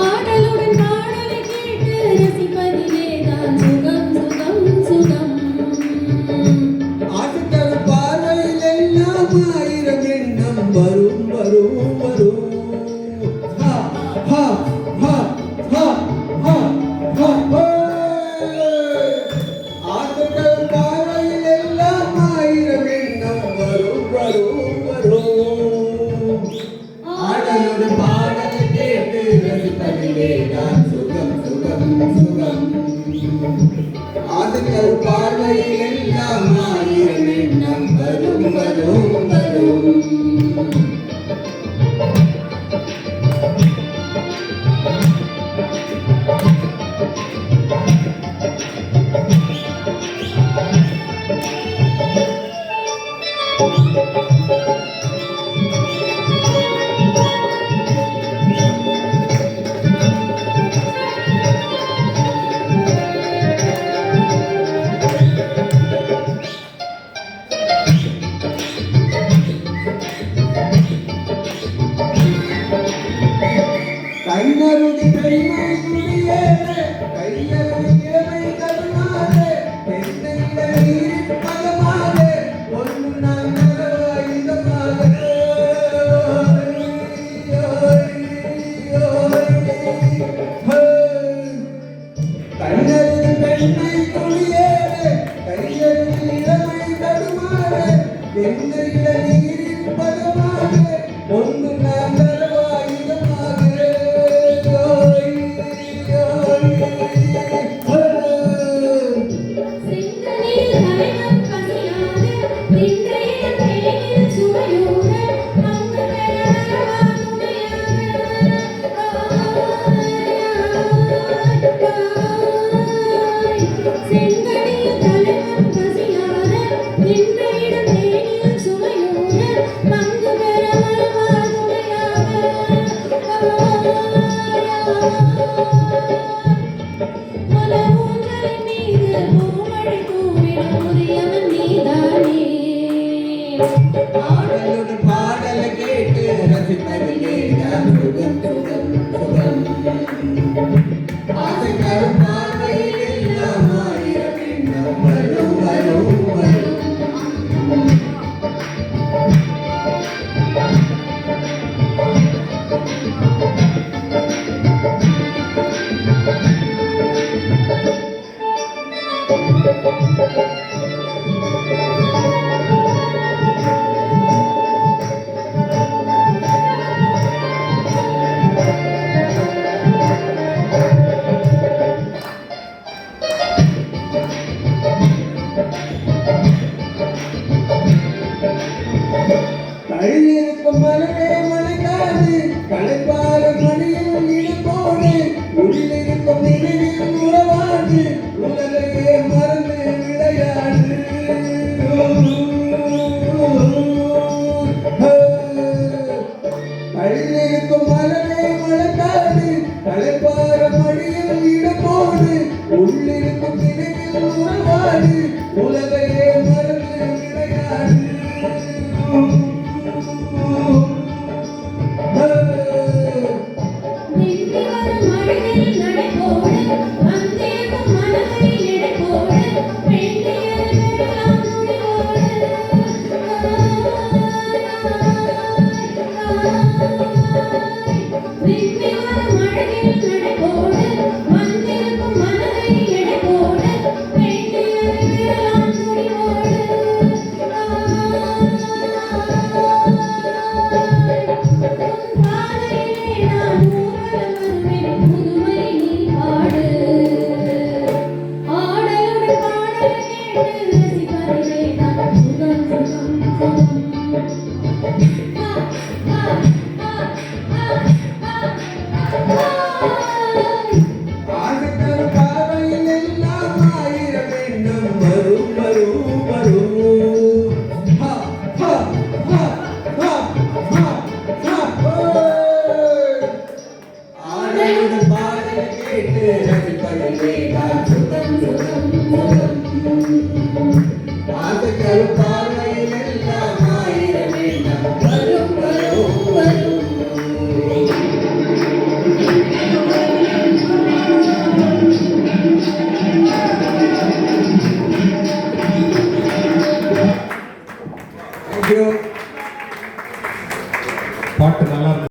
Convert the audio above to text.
ஆடலுடன் பாடலை கேட்டு ரசிப்பதிலே தான் சுகம் சுகம் சுகம். ஆட்டுக்கள் பார்வையில் எல்லாம் ஆயிரம் எண்ணம் வரும் வரும் வரும். ஆட்டுக்கள் பார்வையில் எல்லாம் ஆயிரம் எண்ணம் வரும் வரும் வரும். ஆடலுடன் பாடலை கேட்டு ரசிப்பதிலே தான் சுகம் சுகம் சுகம். ஆட்டுக்கள் பார்வையில் எல்லாம் ஆயிரம் எண்ணம் வரும் வரும் வரும். கைநருதி கைமை துணியேறே கையருதி இளமை கருணாதே தென்னையில நீரின் பதமாதே ஒன்று நான் நரவாயுதமாக. கைநருதி கைமை துணியேறே கையருதி இளமை கருணாதே தென்னையில நீரின் பதமாதே ஒன்று நான் ஆடலுடன் பாடலை கேட்டு ரசிப்பதிலே தான் சுகம் சுகம் சுகம். ஆசைகள் பார்வையில் எல்லாம் ஆயிரம் எண்ணம் வரும் வரும் வரும். கழியிருக்கும் மனமே மணக்காது களைப்பார மணியில் இடுபோடு உள்ளிருக்கும் நினைவில் உறவாடு உலகையே மறந்து விளையாடு. கழியிருக்கும் மனமே மணக்காது களைப்பார மணியில் இடுபோடு உள்ளிருக்கும் நினைவில் உறவாடு உலகையே மறந்து விளையாடு. பார்வையில் தேங்க்யூ. பாட்டு நல்லா இருக்கு.